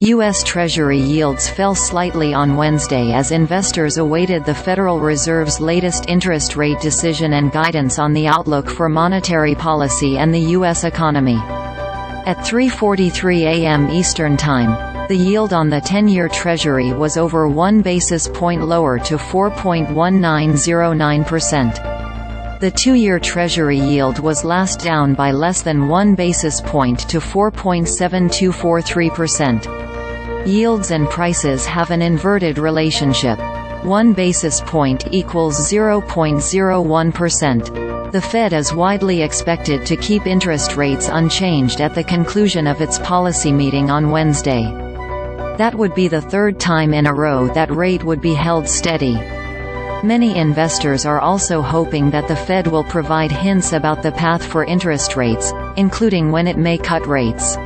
U.S. Treasury yields fell slightly on Wednesday as investors awaited the Federal Reserve's latest interest rate decision and guidance on the outlook for monetary policy and the U.S. economy. At 3:43 a.m. Eastern Time, the yield on the 10-year Treasury was over 1 basis point lower to 4.1909%. The 2-year Treasury yield was last down by less than 1 basis point to 4.7243%. Yields and prices have an inverted relationship. 1 basis point equals 0.01%. The Fed is widely expected to keep interest rates unchanged at the conclusion of its policy meeting on Wednesday. That would be the third time in a row that rate would be held steady. Many investors are also hoping that the Fed will provide hints about the path for interest rates, including when it may cut rates.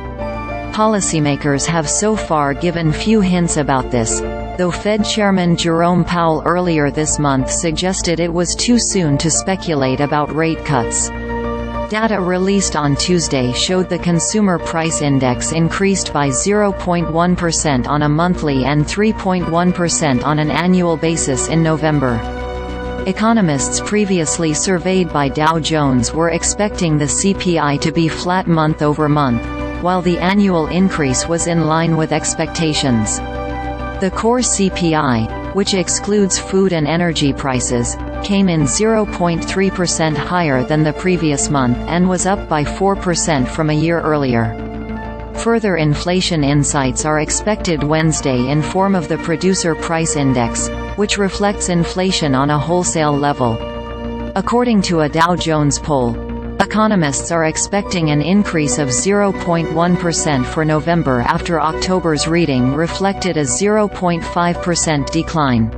Policymakers have so far given few hints about this, though Fed Chairman Jerome Powell earlier this month suggested it was too soon to speculate about rate cuts. Data released on Tuesday showed the Consumer Price Index increased by 0.1% on a monthly and 3.1% on an annual basis in November. Economists previously surveyed by Dow Jones were expecting the CPI to be flat month over month, while the annual increase was in line with expectations. The core CPI, which excludes food and energy prices, came in 0.3% higher than the previous month and was up by 4% from a year earlier. Further inflation insights are expected Wednesday in form of the Producer Price Index, which reflects inflation on a wholesale level. According to a Dow Jones poll, economists are expecting an increase of 0.1% for November after October's reading reflected a 0.5% decline.